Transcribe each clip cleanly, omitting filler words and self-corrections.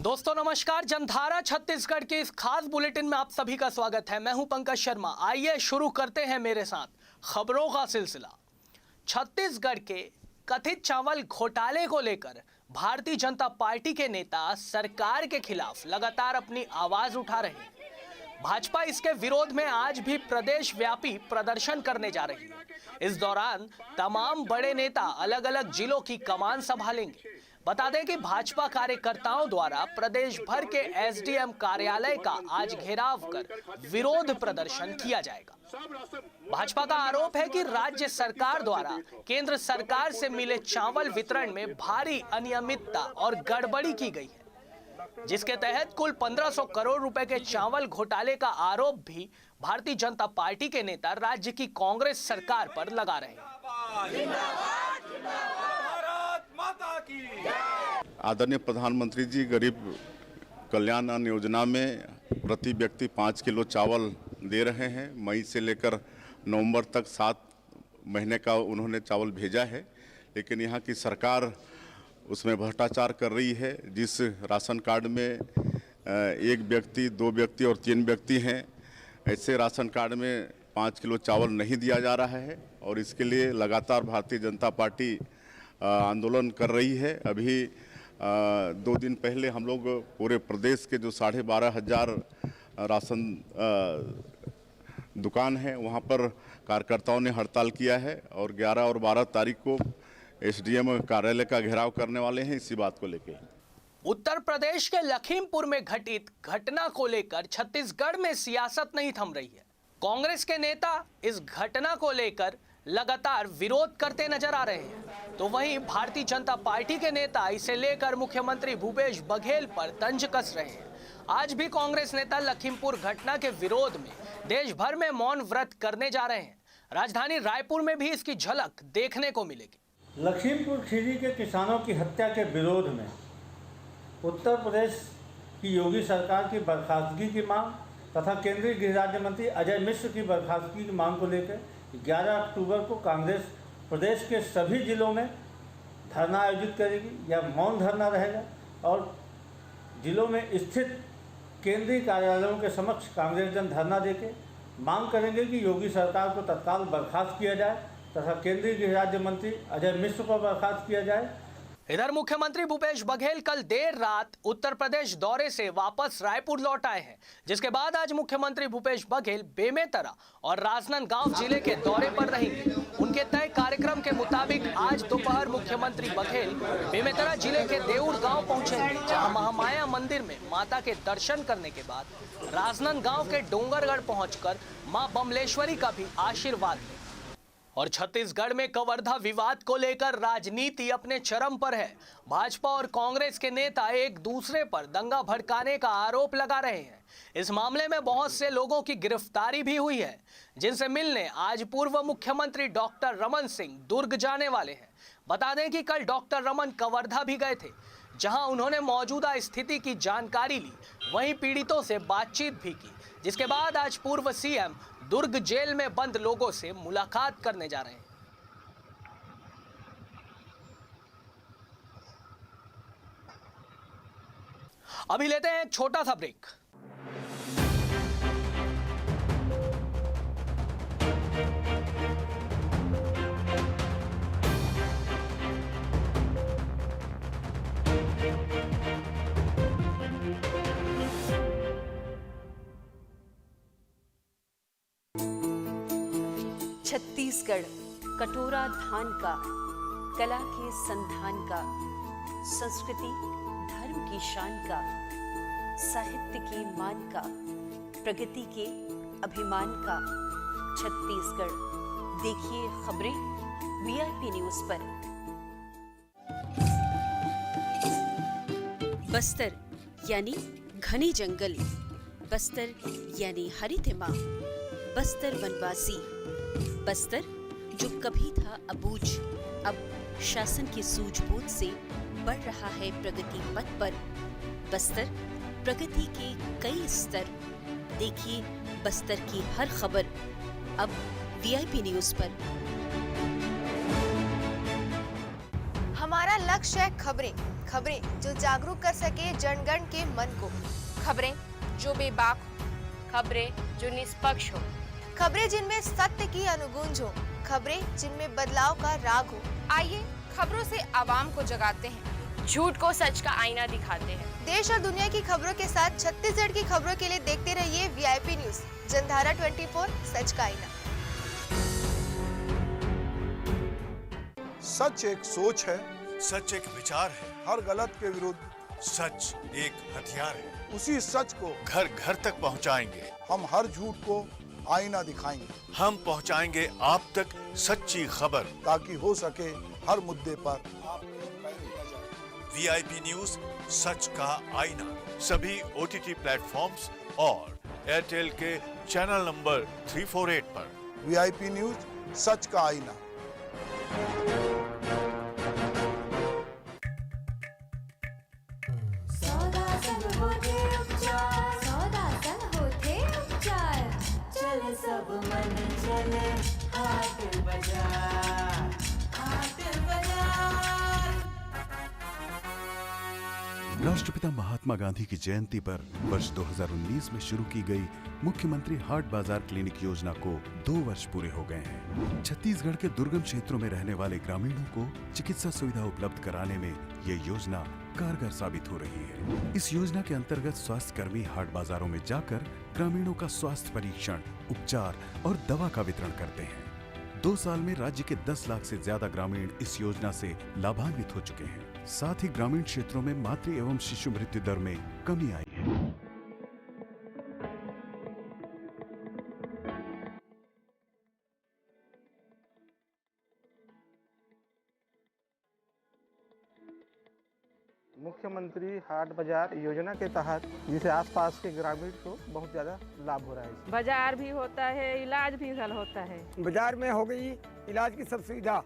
दोस्तों नमस्कार। जनधारा छत्तीसगढ़ के इस खास बुलेटिन में आप सभी का स्वागत है। मैं हूं पंकज शर्मा। आइए शुरू करते हैं मेरे साथ खबरों का सिलसिला। छत्तीसगढ़ के कथित चावल घोटाले को लेकर भारतीय जनता पार्टी के नेता सरकार के खिलाफ लगातार अपनी आवाज उठा रहे हैं। भाजपा इसके विरोध में आज भी प्रदेश व्यापी प्रदर्शन करने जा रही है। इस दौरान तमाम बड़े नेता अलग अलग जिलों की कमान संभालेंगे। बता दें कि भाजपा कार्यकर्ताओं द्वारा प्रदेश भर के एसडीएम कार्यालय का आज घेराव कर विरोध प्रदर्शन किया जाएगा। भाजपा का आरोप है कि राज्य सरकार द्वारा केंद्र सरकार से मिले चावल वितरण में भारी अनियमितता और गड़बड़ी की गई है, जिसके तहत कुल 1500 करोड़ रुपए के चावल घोटाले का आरोप भी भारतीय जनता पार्टी के नेता राज्य की कांग्रेस सरकार पर लगा रहे हैं। आदरणीय प्रधानमंत्री जी गरीब कल्याण अन्न योजना में प्रति व्यक्ति 5 किलो चावल दे रहे हैं। मई से लेकर नवंबर तक 7 महीने का उन्होंने चावल भेजा है, लेकिन यहाँ की सरकार उसमें भ्रष्टाचार कर रही है। जिस राशन कार्ड में 1 व्यक्ति, 2 व्यक्ति और 3 व्यक्ति हैं, ऐसे राशन कार्ड में 5 किलो चावल नहीं दिया जा रहा है और इसके लिए लगातार भारतीय जनता पार्टी आंदोलन कर रही है। अभी 2 दिन पहले हम लोग पूरे प्रदेश के जो 12,500 राशन दुकान है वहाँ पर कार्यकर्ताओं ने हड़ताल किया है और 11 और 12 तारीख को एसडीएम कार्यालय का घेराव करने वाले हैं इसी बात को लेकर। उत्तर प्रदेश के लखीमपुर में घटित घटना को लेकर छत्तीसगढ़ में सियासत नहीं थम रही है। कांग्रेस के नेता इस घटना को लेकर लगातार विरोध करते नजर आ रहे हैं, तो वहीं भारतीय जनता पार्टी के नेता इसे लेकर मुख्यमंत्री भूपेश बघेल पर तंज कस रहे हैं। आज भी कांग्रेस नेता लखीमपुर घटना के विरोध में देश भर में मौन व्रत करने जा रहे हैं। राजधानी रायपुर में भी इसकी झलक देखने को मिलेगी। लखीमपुर खीरी के किसानों की हत्या के विरोध में उत्तर प्रदेश की योगी सरकार की बर्खास्तगी की मांग तथा केंद्रीय गृह राज्य मंत्री अजय मिश्र की बर्खास्तगी की मांग को लेकर 11 अक्टूबर को कांग्रेस प्रदेश के सभी जिलों में धरना आयोजित करेगी या मौन धरना रहेगा और जिलों में स्थित केंद्रीय कार्यालयों के समक्ष कांग्रेस जन धरना देके मांग करेंगे कि योगी सरकार को तत्काल बर्खास्त किया जाए तथा केंद्रीय गृह राज्य मंत्री अजय मिश्र को बर्खास्त किया जाए। इधर मुख्यमंत्री भूपेश बघेल कल देर रात उत्तर प्रदेश दौरे से वापस रायपुर लौट आए हैं, जिसके बाद आज मुख्यमंत्री भूपेश बघेल बेमेतरा और राजनांदगांव जिले के दौरे पर रहेंगे। उनके तय कार्यक्रम के मुताबिक आज दोपहर मुख्यमंत्री बघेल बेमेतरा जिले के देउर गांव पहुंचेंगे, जहां महामाया मंदिर में माता के दर्शन करने के बाद राजनांदगांव के डोंगरगढ़ पहुंचकर मां बमलेश्वरी का भी आशीर्वाद लेंगे। और छत्तीसगढ़ में कवर्धा विवाद को लेकर राजनीति अपने चरम पर है। भाजपा और कांग्रेस के नेता एक दूसरे पर दंगा भड़काने का आरोप लगा रहे हैं। इस मामले में बहुत से लोगों की गिरफ्तारी भी हुई है, जिनसे मिलने आज पूर्व मुख्यमंत्री डॉक्टर रमन सिंह दुर्ग जाने वाले हैं। बता दें कि कल डॉक्टर रमन कवर्धा भी गए थे, जहां उन्होंने मौजूदा स्थिति की जानकारी ली, वहीं पीड़ितों से बातचीत भी की, जिसके बाद आज पूर्व सीएम दुर्ग जेल में बंद लोगों से मुलाकात करने जा रहे हैं। अभी लेते हैं एक छोटा सा ब्रेक। छत्तीसगढ़ कटोरा धान का, कला के संधान का, संस्कृति धर्म की शान का, साहित्य के मान का, प्रगति के अभिमान का। छत्तीसगढ़ देखिए खबरें वीआईपी न्यूज पर। बस्तर यानी घने जंगल, बस्तर यानी हरितिमा, बस्तर वनवासी, बस्तर जो कभी था अबूझ अब शासन की सूझबूझ से बढ़ रहा है प्रगति पथ पर। बस्तर प्रगति के कई स्तर, देखिए बस्तर की हर खबर अब वीआईपी न्यूज पर। हमारा लक्ष्य है खबरें, खबरें जो जागरूक कर सके जनगण के मन को, खबरें जो बेबाक हो, खबरें जो निष्पक्ष हो, खबरें जिनमें सत्य की अनुगूंज हो, खबरें जिनमें बदलाव का राग हो। आइए खबरों से आवाम को जगाते हैं, झूठ को सच का आईना दिखाते हैं। देश और दुनिया की खबरों के साथ छत्तीसगढ़ की खबरों के लिए देखते रहिए वीआईपी न्यूज, जनधारा 24, सच का आईना। सच एक सोच है, सच एक विचार है, हर गलत के विरुद्ध सच एक हथियार है। उसी सच को घर घर तक पहुंचाएंगे, हम हर झूठ को आईना दिखाएंगे, हम पहुंचाएंगे आप तक सच्ची खबर, ताकि हो सके हर मुद्दे पर वीआईपी न्यूज सच का आईना सभी ओटीटी प्लेटफॉर्म्स और एयरटेल के चैनल नंबर 348 पर। वीआईपी न्यूज सच का आईना। सब मन चले हाट बाजार, हाट बाजार। राष्ट्रपिता महात्मा गांधी की जयंती पर वर्ष 2019 में शुरू की गई मुख्यमंत्री हाट बाजार क्लिनिक योजना को 2 वर्ष पूरे हो गए हैं। छत्तीसगढ़ के दुर्गम क्षेत्रों में रहने वाले ग्रामीणों को चिकित्सा सुविधा उपलब्ध कराने में ये योजना कारगर साबित हो रही है। इस योजना के अंतर्गत स्वास्थ्य कर्मी हाट बाजारों में जाकर ग्रामीणों का स्वास्थ्य परीक्षण, उपचार और दवा का वितरण करते हैं। 2 साल में राज्य के 10 लाख से ज्यादा ग्रामीण इस योजना से लाभान्वित हो चुके हैं। साथ ही ग्रामीण क्षेत्रों में मातृ एवं शिशु मृत्यु दर में कमी आई है। मुख्यमंत्री हाट बाजार योजना के तहत जिसे आसपास के ग्रामीण को बहुत ज़्यादा लाभ हो रहा है। बाजार भी होता है, इलाज भी होता है। बाजार में हो गई इलाज की सब सुविधा,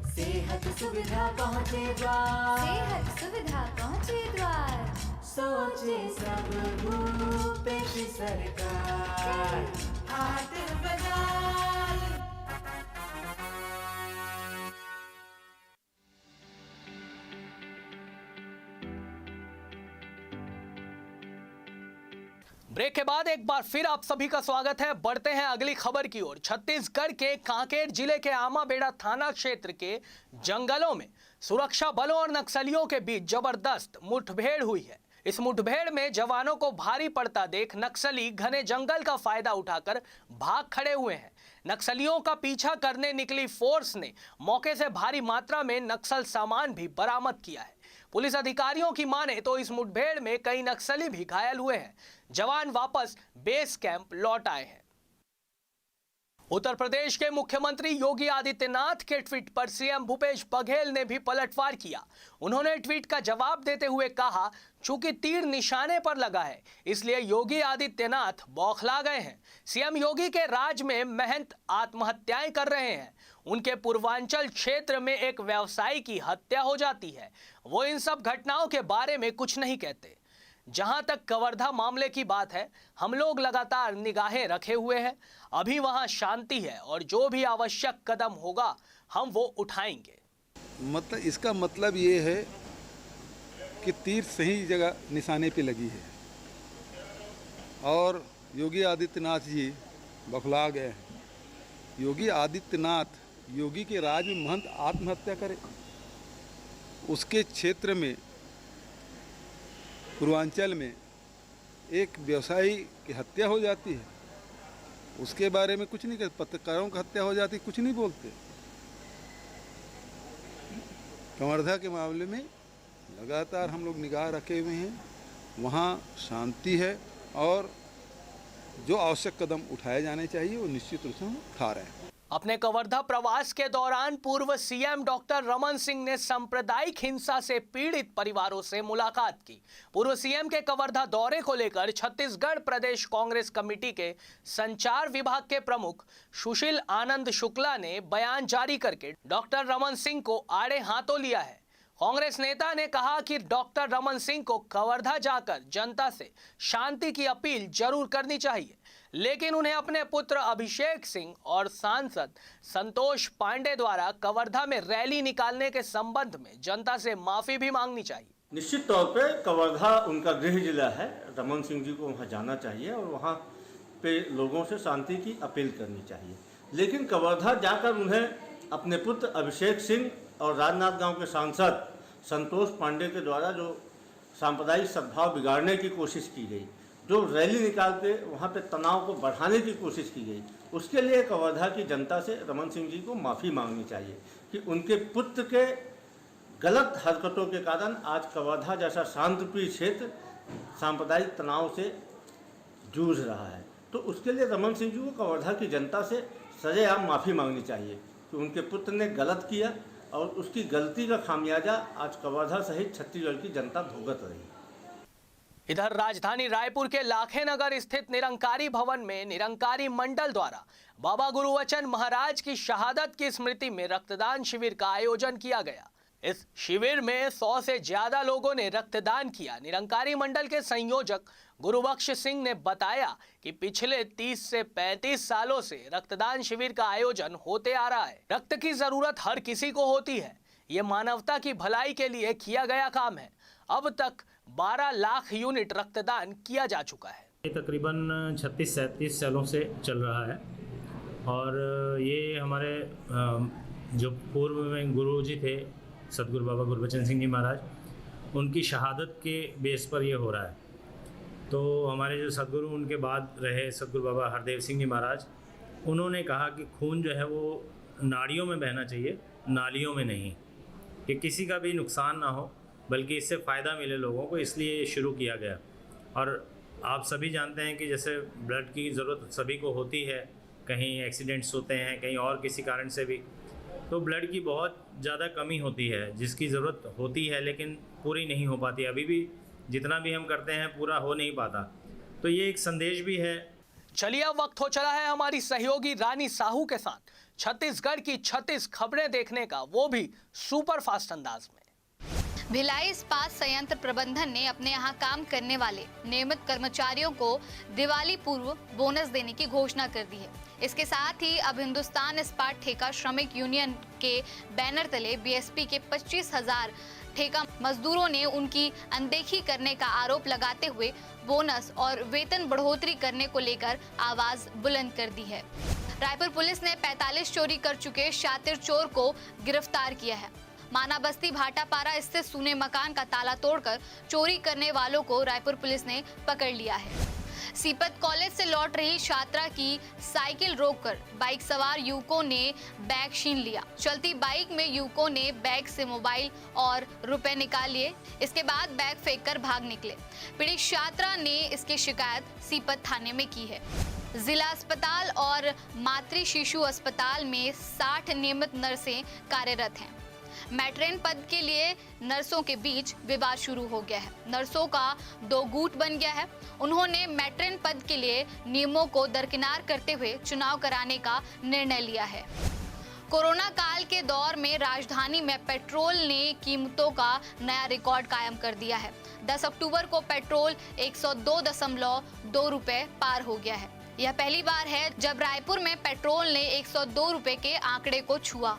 सेहत सुविधा पहुँचे द्वार, सेहत सुविधा पहुँचे द्वार, सोचे सब भूपेश सरकार, हाट बाजार। ब्रेक के बाद एक बार फिर आप सभी का स्वागत है। बढ़ते हैं अगली खबर की ओर। छत्तीसगढ़ के कांकेर जिले के आमाबेड़ा थाना क्षेत्र के जंगलों में सुरक्षा बलों और नक्सलियों के बीच जबरदस्त मुठभेड़ हुई है। इस मुठभेड़ में जवानों को भारी पड़ता देख नक्सली घने जंगल का फायदा उठाकर भाग खड़े हुए हैं। नक्सलियों का पीछा करने निकली फोर्स ने मौके से भारी मात्रा में नक्सल सामान भी बरामद किया है। पुलिस अधिकारियों की माने तो इस मुठभेड़ में कई नक्सली भी घायल हुए हैं। जवान वापस बेस कैंप लौट आए हैं। उत्तर प्रदेश के मुख्यमंत्री योगी आदित्यनाथ के ट्वीट पर सीएम भूपेश बघेल ने भी पलटवार किया। उन्होंने ट्वीट का जवाब देते हुए कहा, चूंकि तीर निशाने पर लगा है इसलिए योगी आदित्यनाथ बौखला गए हैं। सीएम योगी के राज में महंत आत्महत्याएं कर रहे हैं। उनके पूर्वांचल क्षेत्र में एक व्यवसायी की हत्या हो जाती है, वो इन सब घटनाओं के बारे में कुछ नहीं कहते। जहां तक कवर्धा मामले की बात है, हम लोग लगातार निगाहें रखे हुए हैं। अभी वहां शांति है और जो भी आवश्यक कदम होगा हम वो उठाएंगे। मतलब इसका मतलब ये है कि तीर सही जगह निशाने पे लगी है और योगी आदित्यनाथ जी बौखला गए हैं। योगी आदित्यनाथ योगी के राज में महंत आत्महत्या करे, उसके क्षेत्र में पूर्वांचल में एक व्यवसायी की हत्या हो जाती है, उसके बारे में कुछ नहीं कहते। पत्रकारों की हत्या हो जाती, कुछ नहीं बोलते। कवर्धा के मामले में लगातार हम लोग निगाह रखे हुए हैं, वहाँ शांति है और जो आवश्यक कदम उठाए जाने चाहिए वो निश्चित रूप से हम उठा रहे हैं। अपने कवर्धा प्रवास के दौरान पूर्व सीएम डॉक्टर रमन सिंह ने सांप्रदायिक हिंसा से पीड़ित परिवारों से मुलाकात की। पूर्व सीएम के कवर्धा दौरे को लेकर छत्तीसगढ़ प्रदेश कांग्रेस कमेटी के संचार विभाग के प्रमुख सुशील आनंद शुक्ला ने बयान जारी करके डॉक्टर रमन सिंह को आड़े हाथों लिया है। कांग्रेस नेता ने कहा कि डॉक्टर रमन सिंह को कवर्धा जाकर जनता से शांति की अपील जरूर करनी चाहिए। लेकिन उन्हें अपने पुत्र अभिषेक सिंह और सांसद संतोष पांडे द्वारा कवर्धा में रैली निकालने के संबंध में जनता से माफी भी मांगनी चाहिए। निश्चित तौर पे कवर्धा उनका गृह जिला है, रमन सिंह जी को वहाँ जाना चाहिए और वहाँ पे लोगों से शांति की अपील करनी चाहिए। लेकिन कवर्धा जाकर उन्हें अपने पुत्र अभिषेक सिंह और राजनांदगांव के सांसद संतोष पांडे के द्वारा जो सांप्रदायिक सद्भाव बिगाड़ने की कोशिश की गई, जो रैली निकाल के वहाँ पे तनाव को बढ़ाने की कोशिश की गई, उसके लिए कवर्धा की जनता से रमन सिंह जी को माफ़ी मांगनी चाहिए कि उनके पुत्र के गलत हरकतों के कारण आज कवर्धा जैसा शांतिप्रिय क्षेत्र सांप्रदायिक तनाव से जूझ रहा है। तो उसके लिए रमन सिंह जी को कवर्धा की जनता से सरेआम माफ़ी मांगनी चाहिए कि उनके पुत्र ने गलत किया और उसकी गलती का खामियाजा आज कवर्धा सहित छत्तीसगढ़ की जनता भुगत रही। इधर राजधानी रायपुर के लाखेनगर स्थित निरंकारी भवन में निरंकारी मंडल द्वारा बाबा गुरुवचन महाराज की शहादत की स्मृति में रक्तदान शिविर का आयोजन किया गया। इस शिविर में 100 से ज्यादा लोगों ने रक्तदान किया। निरंकारी मंडल के संयोजक गुरुबख्श सिंह ने बताया कि पिछले 30 से 35 सालों से रक्तदान शिविर का आयोजन होते आ रहा है। रक्त की जरूरत हर किसी को होती है, ये मानवता की भलाई के लिए किया गया काम है। अब तक 12 लाख यूनिट रक्तदान किया जा चुका है। ये तकरीबन 36-37 सालों से चल रहा है और ये हमारे जो पूर्व में गुरु जी थे सदगुरु बाबा गुरबचन सिंह जी महाराज, उनकी शहादत के बेस पर ये हो रहा है। तो हमारे जो सदगुरु उनके बाद रहे सदगुरु बाबा हरदेव सिंह जी महाराज, उन्होंने कहा कि खून जो है वो नाड़ियों में बहना चाहिए, नालियों में नहीं, कि किसी का भी नुकसान ना हो बल्कि इससे फ़ायदा मिले लोगों को, इसलिए शुरू किया गया। और आप सभी जानते हैं कि जैसे ब्लड की ज़रूरत सभी को होती है, कहीं एक्सीडेंट्स होते हैं, कहीं और किसी कारण से भी, तो ब्लड की बहुत ज़्यादा कमी होती है, जिसकी ज़रूरत होती है लेकिन पूरी नहीं हो पाती। अभी भी जितना भी हम करते हैं पूरा हो नहीं पाता। तो ये एक संदेश भी है। चलिए अब वक्त हो चला है हमारी सहयोगी रानी साहू के साथ छत्तीसगढ़ की 36 खबरें देखने का, वो भी सुपर फास्ट अंदाज में। भिलाई इस्पात संयंत्र प्रबंधन ने अपने यहां काम करने वाले नियमित कर्मचारियों को दिवाली पूर्व बोनस देने की घोषणा कर दी है। इसके साथ ही अब हिंदुस्तान इस्पात ठेका श्रमिक यूनियन के बैनर तले बीएसपी के 25,000 ठेका मजदूरों ने उनकी अनदेखी करने का आरोप लगाते हुए बोनस और वेतन बढ़ोतरी करने को लेकर आवाज बुलंद कर दी है। रायपुर पुलिस ने 45 चोरी कर चुके शातिर चोर को गिरफ्तार किया है। माना बस्ती भाटापारा स्थित सूने मकान का ताला तोड़कर चोरी करने वालों को रायपुर पुलिस ने पकड़ लिया है। सीपत कॉलेज से लौट रही छात्रा की साइकिल रोककर बाइक सवार युवकों ने बैग छीन लिया। चलती बाइक में युवकों ने बैग से मोबाइल और रुपए निकाल लिए। इसके बाद बैग फेंककर भाग निकले। पीड़ित छात्रा ने इसकी शिकायत सीपत थाने में की है। जिला अस्पताल और मातृ शिशु अस्पताल में 60 नियमित नर्सें कार्यरत हैं। मैट्रेन पद के लिए नर्सों के बीच विवाद शुरू हो गया है। नर्सों का 2 गुट बन गया है। उन्होंने मैट्रेन पद के लिए नियमों को दरकिनार करते हुए चुनाव कराने का निर्णय लिया है। कोरोना काल के दौर में राजधानी में पेट्रोल ने कीमतों का नया रिकॉर्ड कायम कर दिया है। 10 अक्टूबर को पेट्रोल 102.2 रुपए पार हो गया है। यह पहली बार है जब रायपुर में पेट्रोल ने 102 रुपए के आंकड़े को छुआ।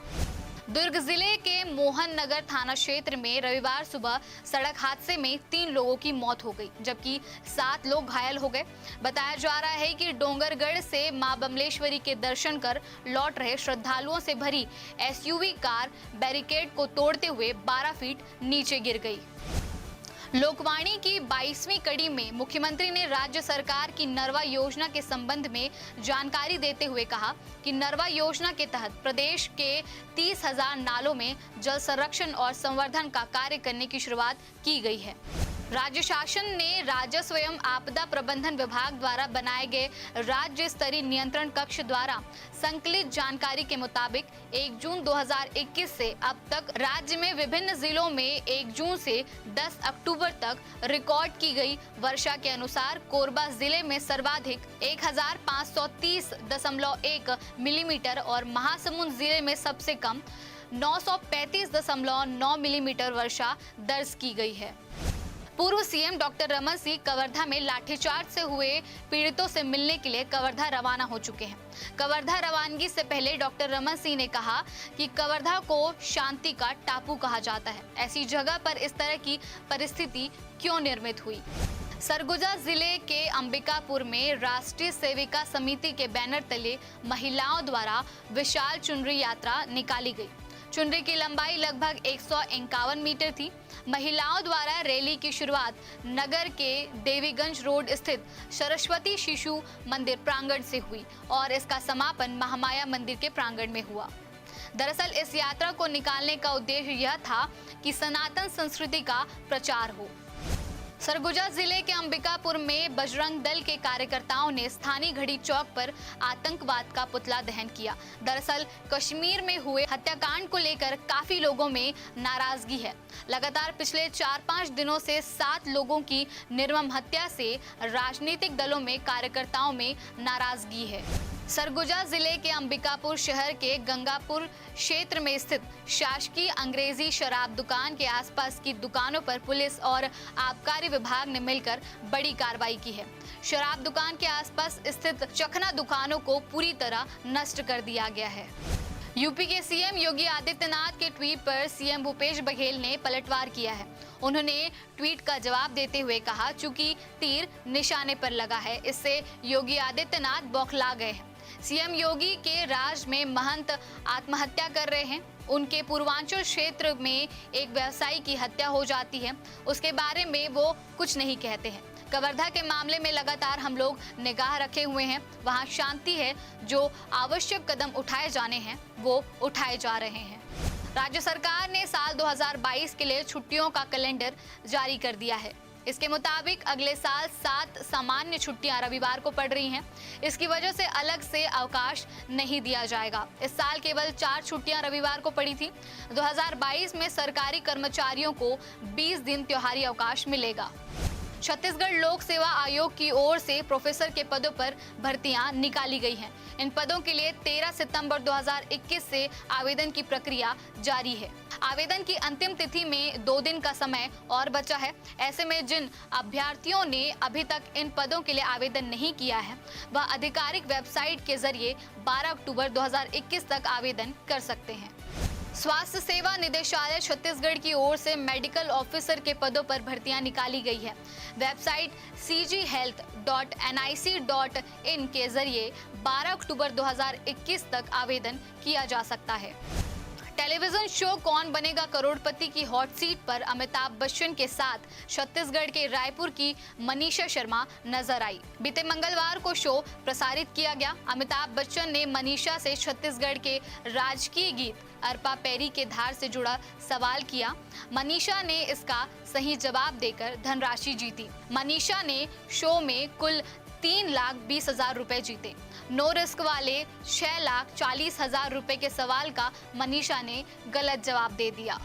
दुर्ग जिले के मोहन नगर थाना क्षेत्र में रविवार सुबह सड़क हादसे में 3 लोगों की मौत हो गई, जबकि 7 लोग घायल हो गए। बताया जा रहा है कि डोंगरगढ़ से मां बमलेश्वरी के दर्शन कर लौट रहे श्रद्धालुओं से भरी एसयूवी कार बैरिकेड को तोड़ते हुए 12 फीट नीचे गिर गई। लोकवाणी की 22वीं कड़ी में मुख्यमंत्री ने राज्य सरकार की नरवा योजना के संबंध में जानकारी देते हुए कहा कि नरवा योजना के तहत प्रदेश के 30,000 नालों में जल संरक्षण और संवर्धन का कार्य करने की शुरुआत की गई है। राज्य शासन ने राजस्व एवं आपदा प्रबंधन विभाग द्वारा बनाए गए राज्य स्तरीय नियंत्रण कक्ष द्वारा संकलित जानकारी के मुताबिक 1 जून 2021 से अब तक राज्य में विभिन्न जिलों में 1 जून से 10 अक्टूबर तक रिकॉर्ड की गई वर्षा के अनुसार कोरबा जिले में सर्वाधिक 1530.1 मिलीमीटर और महासमुंद जिले में सबसे कम 935.9 मिलीमीटर वर्षा दर्ज की गई है। पूर्व सीएम डॉक्टर रमन सिंह कवर्धा में लाठीचार्ज से हुए पीड़ितों से मिलने के लिए कवर्धा रवाना हो चुके हैं। कवर्धा रवानगी से पहले डॉक्टर रमन सिंह ने कहा कि कवर्धा को शांति का टापू कहा जाता है। ऐसी जगह पर इस तरह की परिस्थिति क्यों निर्मित हुई? सरगुजा जिले के अंबिकापुर में राष्ट्रीय सेविका समिति के बैनर तले महिलाओं द्वारा विशाल चुनरी यात्रा निकाली गई। चुनरी की लंबाई लगभग 151 मीटर थी। महिलाओं द्वारा रैली की शुरुआत नगर के देवीगंज रोड स्थित सरस्वती शिशु मंदिर प्रांगण से हुई और इसका समापन महामाया मंदिर के प्रांगण में हुआ। दरअसल इस यात्रा को निकालने का उद्देश्य यह था कि सनातन संस्कृति का प्रचार हो। सरगुजा जिले के अंबिकापुर में बजरंग दल के कार्यकर्ताओं ने स्थानीय घड़ी चौक पर आतंकवाद का पुतला दहन किया। दरअसल कश्मीर में हुए हत्याकांड को लेकर काफी लोगों में नाराजगी है। लगातार पिछले 4-5 दिनों से 7 लोगों की निर्मम हत्या से राजनीतिक दलों में कार्यकर्ताओं में नाराजगी है। सरगुजा जिले के अंबिकापुर शहर के गंगापुर क्षेत्र में स्थित शासकीय अंग्रेजी शराब दुकान के आसपास की दुकानों पर पुलिस और आबकारी विभाग ने मिलकर बड़ी कार्रवाई की है। शराब दुकान के आसपास स्थित चखना दुकानों को पूरी तरह नष्ट कर दिया गया है। यूपी के सीएम योगी आदित्यनाथ के ट्वीट पर सीएम भूपेश बघेल ने पलटवार किया है। उन्होंने ट्वीट का जवाब देते हुए कहा, चूंकि तीर निशाने पर लगा है, इससे योगी आदित्यनाथ बौखला गए हैं। सीएम योगी के राज में महंत आत्महत्या कर रहे हैं। उनके पूर्वांचल क्षेत्र में एक व्यवसायी की हत्या हो जाती है, उसके बारे में वो कुछ नहीं कहते हैं। कवर्धा के मामले में लगातार हम लोग निगाह रखे हुए हैं। वहां शांति है, जो आवश्यक कदम उठाए जाने हैं वो उठाए जा रहे हैं। राज्य सरकार ने साल 2022 के लिए छुट्टियों का कैलेंडर जारी कर दिया है। इसके मुताबिक अगले साल 7 सामान्य छुट्टियां रविवार को पड़ रही हैं। इसकी वजह से अलग से अवकाश नहीं दिया जाएगा। इस साल केवल 4 छुट्टियां रविवार को पड़ी थी। 2022 में सरकारी कर्मचारियों को 20 दिन त्योहारी अवकाश मिलेगा। छत्तीसगढ़ लोक सेवा आयोग की ओर से प्रोफेसर के पदों पर भर्तियां निकाली गई हैं। इन पदों के लिए 13 सितंबर 2021 से आवेदन की प्रक्रिया जारी है। आवेदन की अंतिम तिथि में 2 दिन का समय और बचा है। ऐसे में जिन अभ्यर्थियों ने अभी तक इन पदों के लिए आवेदन नहीं किया है, वह आधिकारिक वेबसाइट के जरिए 12 अक्टूबर 2021 तक आवेदन कर सकते हैं। स्वास्थ्य सेवा निदेशालय छत्तीसगढ़ की ओर से मेडिकल ऑफिसर के पदों पर भर्तियां निकाली गई है। वेबसाइट cghealth.nic.in के जरिए 12 अक्टूबर 2021 तक आवेदन किया जा सकता है। टेलीविजन शो कौन बनेगा करोड़पति की हॉट सीट पर अमिताभ बच्चन के साथ छत्तीसगढ़ के रायपुर की मनीषा शर्मा नजर आई। बीते मंगलवार को शो प्रसारित किया गया। अमिताभ बच्चन ने मनीषा से छत्तीसगढ़ के राजकीय गीत अर्पा पैरी के धार से जुड़ा सवाल किया। मनीषा ने इसका सही जवाब देकर धनराशि जीती। मनीषा ने शो में कुल 3,20,000 रुपए जीते। नो रिस्क वाले 6,40,000 रुपए के सवाल का मनीषा ने गलत जवाब दे दिया।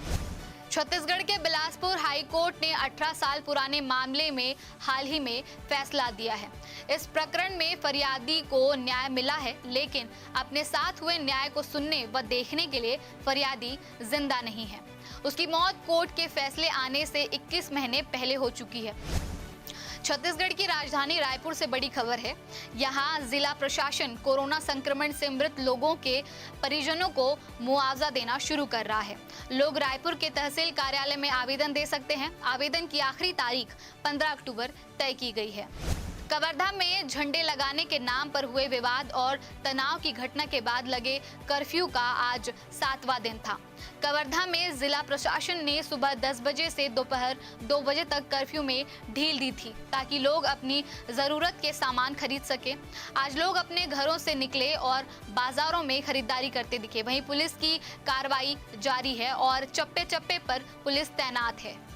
छत्तीसगढ़ के बिलासपुर हाई कोर्ट ने 18 साल पुराने मामले में हाल ही में फैसला दिया है। इस प्रकरण में फरियादी को न्याय मिला है, लेकिन अपने साथ हुए न्याय को सुनने व देखने के लिए फरियादी जिंदा नहीं है। उसकी मौत कोर्ट के फैसले आने से 21 महीने पहले हो चुकी है। छत्तीसगढ़ की राजधानी रायपुर से बड़ी खबर है। यहाँ जिला प्रशासन कोरोना संक्रमण से मृत लोगों के परिजनों को मुआवजा देना शुरू कर रहा है। लोग रायपुर के तहसील कार्यालय में आवेदन दे सकते हैं। आवेदन की आखिरी तारीख 15 अक्टूबर तय की गई है। कवर्धा में झंडे लगाने के नाम पर हुए विवाद और तनाव की घटना के बाद लगे कर्फ्यू का आज 7वां दिन था। कवर्धा में जिला प्रशासन ने सुबह 10 बजे से दोपहर 2 बजे तक कर्फ्यू में ढील दी थी, ताकि लोग अपनी ज़रूरत के सामान खरीद सके। आज लोग अपने घरों से निकले और बाजारों में खरीदारी करते दिखे। वहीं पुलिस की कार्रवाई जारी है और चप्पे चप्पे पर पुलिस तैनात है।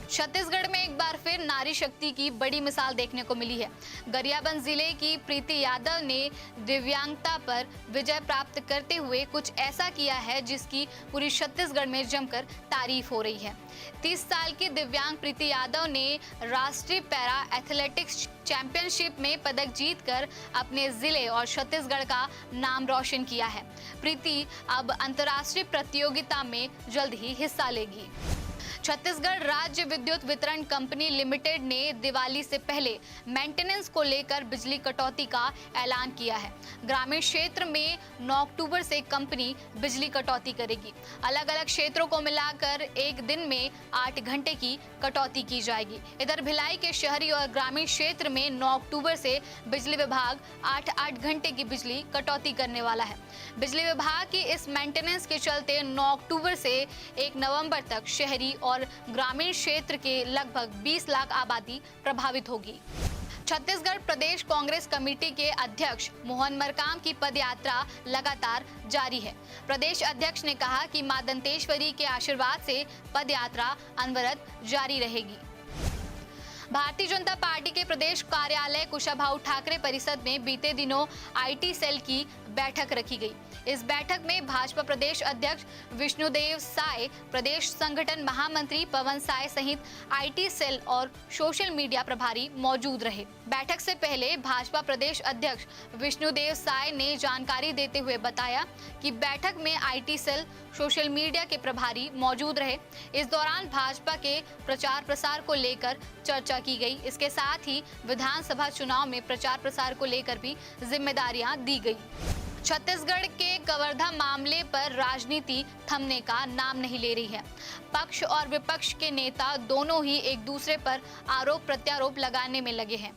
छत्तीसगढ़ में एक बार फिर नारी शक्ति की बड़ी मिसाल देखने को मिली है। गरियाबंद जिले की प्रीति यादव ने दिव्यांगता पर विजय प्राप्त करते हुए कुछ ऐसा किया है जिसकी पूरी छत्तीसगढ़ में जमकर तारीफ हो रही है। 30 साल की दिव्यांग प्रीति यादव ने राष्ट्रीय पैरा एथलेटिक्स चैंपियनशिप में पदक जीतकर अपने जिले और छत्तीसगढ़ का नाम रोशन किया है। प्रीति अब अंतर्राष्ट्रीय प्रतियोगिता में जल्द ही हिस्सा लेगी। छत्तीसगढ़ राज्य विद्युत वितरण कंपनी लिमिटेड ने दिवाली से पहले मेंटेनेंस को लेकर बिजली कटौती का ऐलान किया है। ग्रामीण क्षेत्र में 9 अक्टूबर से कंपनी बिजली कटौती करेगी। अलग अलग क्षेत्रों को मिलाकर एक दिन में 8 घंटे की कटौती की जाएगी। इधर भिलाई के शहरी और ग्रामीण क्षेत्र में 9 अक्टूबर से बिजली विभाग 8-8 घंटे की बिजली कटौती करने वाला है। बिजली विभाग की इस मेंटेनेंस के चलते 9 अक्टूबर से 1 नवंबर तक शहरी और ग्रामीण क्षेत्र के लगभग 20 लाख आबादी प्रभावित होगी। छत्तीसगढ़ प्रदेश कांग्रेस कमेटी के अध्यक्ष मोहन मरकाम की पदयात्रा लगातार जारी है। प्रदेश अध्यक्ष ने कहा कि मां दंतेश्वरी के आशीर्वाद से पदयात्रा अनवरत जारी रहेगी। भारतीय जनता पार्टी के प्रदेश कार्यालय कुशाभाऊ ठाकरे परिसर में बीते दिनों आईटी सेल की बैठक रखी गई। इस बैठक में भाजपा प्रदेश अध्यक्ष विष्णुदेव साय, प्रदेश संगठन महामंत्री पवन साय सहित आईटी सेल और सोशल मीडिया प्रभारी मौजूद रहे। बैठक से पहले भाजपा प्रदेश अध्यक्ष विष्णुदेव साय ने जानकारी देते हुए बताया कि बैठक में आईटी सेल, सोशल मीडिया के प्रभारी मौजूद रहे। इस दौरान भाजपा के प्रचार प्रसार को लेकर चर्चा की गई। इसके साथ ही विधानसभा चुनाव में प्रचार प्रसार को लेकर भी जिम्मेदारियां दी गई। छत्तीसगढ़ के कवर्धा मामले पर राजनीति थमने का नाम नहीं ले रही है। पक्ष और विपक्ष के नेता दोनों ही एक दूसरे पर आरोप प्रत्यारोप लगाने में लगे हैं।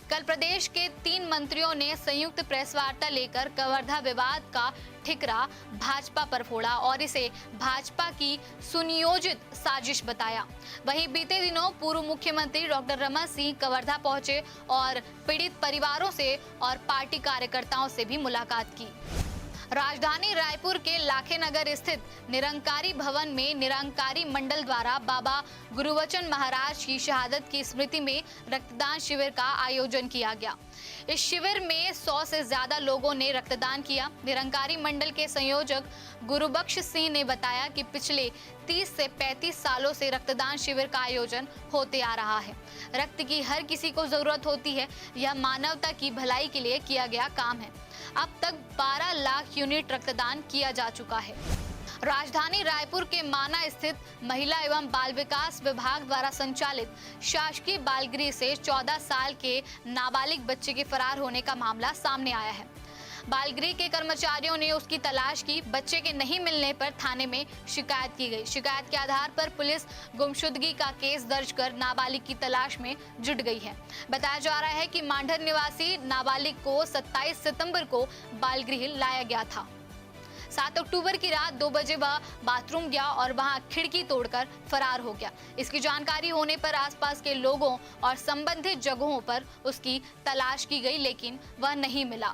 कल प्रदेश के 3 मंत्रियों ने संयुक्त प्रेस वार्ता लेकर कवर्धा विवाद का ठिकरा भाजपा पर फोड़ा और इसे भाजपा की सुनियोजित साजिश बताया। वहीं बीते दिनों पूर्व मुख्यमंत्री डॉक्टर रमन सिंह कवर्धा पहुंचे और पीड़ित परिवारों से और पार्टी कार्यकर्ताओं से भी मुलाकात की। राजधानी रायपुर के लाखेनगर स्थित निरंकारी भवन में निरंकारी मंडल द्वारा बाबा गुरुवचन महाराज की शहादत की स्मृति में रक्तदान शिविर का आयोजन किया गया। इस शिविर में 100 से ज्यादा लोगों ने रक्तदान किया। निरंकारी मंडल के संयोजक गुरुबख्श सिंह ने बताया कि पिछले 30 से 35 सालों से रक्तदान शिविर का आयोजन होते आ रहा है। रक्त की हर किसी को जरूरत होती है। यह मानवता की भलाई के लिए किया गया काम है। अब तक 12 लाख यूनिट रक्तदान किया जा चुका है। राजधानी रायपुर के माना स्थित महिला एवं बाल विकास विभाग द्वारा संचालित शासकीय बालगृह से 14 साल के नाबालिग बच्चे के फरार होने का मामला सामने आया है। बालगृह के कर्मचारियों ने उसकी तलाश की। बच्चे के नहीं मिलने पर थाने में शिकायत की गई। शिकायत के आधार पर पुलिस गुमशुदगी का केस दर्ज कर नाबालिग की तलाश में जुट गई है। बताया जा रहा है कि मांडर निवासी नाबालिग को 27 सितंबर को बालगृह लाया गया था। 7 अक्टूबर की रात 2 बजे वह बाथरूम गया और वहां खिड़की तोड़कर फरार हो गया। इसकी जानकारी होने पर आसपास के लोगों और संबंधित जगहों पर उसकी तलाश की गई, लेकिन वह नहीं मिला।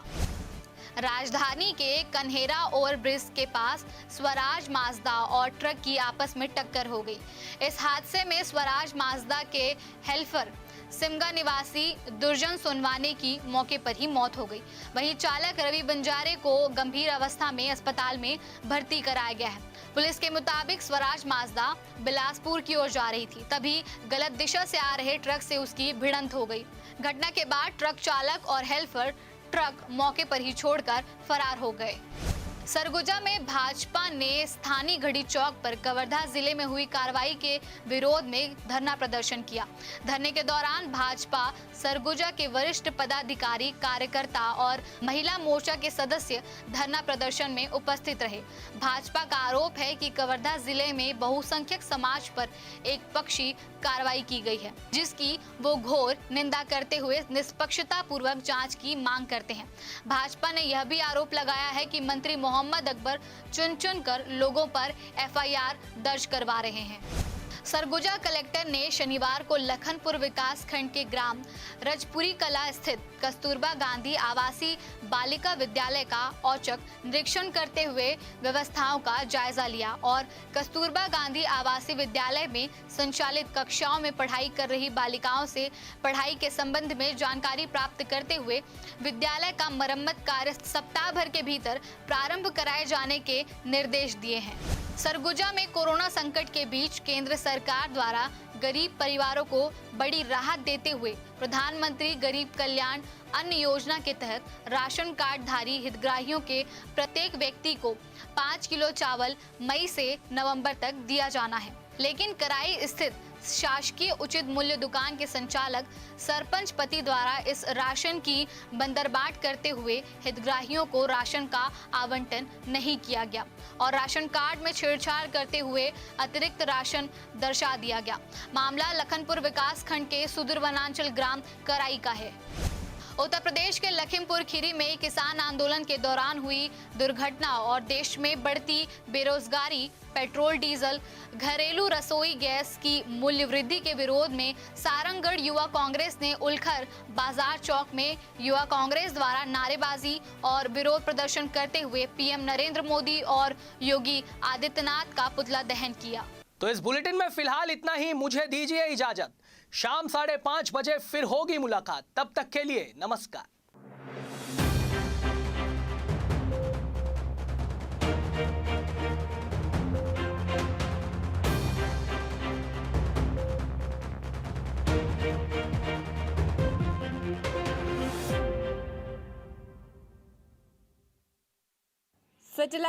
राजधानी के कन्हेरा ओवरब्रिज के पास स्वराज माजदा और ट्रक की आपस में टक्कर हो गई। इस हादसे में स्वराज माजदा के हेल्पर सिमगा निवासी दुर्जन सोनवाने की मौके पर ही मौत हो गई। वहीं चालक रवि बंजारे को गंभीर अवस्था में अस्पताल में भर्ती कराया गया है। पुलिस के मुताबिक स्वराज माजदा बिलासपुर की ओर जा रही थी, तभी गलत दिशा से आ रहे ट्रक से उसकी भिड़ंत हो गई। घटना के बाद ट्रक चालक और हेल्पर ट्रक मौके पर ही छोड़कर फरार हो गए। सरगुजा में भाजपा ने स्थानीय घड़ी चौक पर कवर्धा जिले में हुई कार्रवाई के विरोध में धरना प्रदर्शन किया। धरने के दौरान भाजपा सरगुजा के वरिष्ठ पदाधिकारी, कार्यकर्ता और महिला मोर्चा के सदस्य धरना प्रदर्शन में उपस्थित रहे। भाजपा का आरोप है कि कवर्धा जिले में बहुसंख्यक समाज पर एक पक्षी कार्रवाई की गई है, जिसकी वो घोर निंदा करते हुए निष्पक्षता पूर्वक जांच की मांग करते हैं। भाजपा ने यह भी आरोप लगाया है कि मंत्री मोहम्मद अकबर चुन कर लोगों पर एफआईआर दर्ज करवा रहे हैं। सरगुजा कलेक्टर ने शनिवार को लखनपुर विकास खंड के ग्राम रजपुरी कला स्थित कस्तूरबा गांधी आवासीय बालिका विद्यालय का औचक निरीक्षण करते हुए व्यवस्थाओं का जायजा लिया और कस्तूरबा गांधी आवासीय विद्यालय में संचालित कक्षाओं में पढ़ाई कर रही बालिकाओं से पढ़ाई के संबंध में जानकारी प्राप्त करते हुए विद्यालय का मरम्मत कार्य सप्ताह भर के भीतर प्रारंभ कराए जाने के निर्देश दिए हैं। सरगुजा में कोरोना संकट के बीच केंद्र सरकार द्वारा गरीब परिवारों को बड़ी राहत देते हुए प्रधानमंत्री गरीब कल्याण अन्न योजना के तहत राशन कार्ड धारी हितग्राहियों के प्रत्येक व्यक्ति को 5 किलो चावल मई से नवंबर तक दिया जाना है। लेकिन कराई स्थित शासकीय उचित मूल्य दुकान के संचालक सरपंच पति द्वारा इस राशन की बंदरबाट करते हुए हितग्राहियों को राशन का आवंटन नहीं किया गया और राशन कार्ड में छेड़छाड़ करते हुए अतिरिक्त राशन दर्शा दिया गया। मामला लखनपुर विकास खंड के सुदूर वनांचल ग्राम कराई का है। उत्तर प्रदेश के लखीमपुर खीरी में किसान आंदोलन के दौरान हुई दुर्घटना और देश में बढ़ती बेरोजगारी, पेट्रोल डीजल, घरेलू रसोई गैस की मूल्य वृद्धि के विरोध में सारंगगढ़ युवा कांग्रेस ने उलखर बाजार चौक में युवा कांग्रेस द्वारा नारेबाजी और विरोध प्रदर्शन करते हुए पीएम नरेंद्र मोदी और योगी आदित्यनाथ का पुतला दहन किया। तो इस बुलेटिन में फिलहाल इतना ही। मुझे दीजिए इजाजत। शाम 5:30 बजे फिर होगी मुलाकात। तब तक के लिए नमस्कार। सच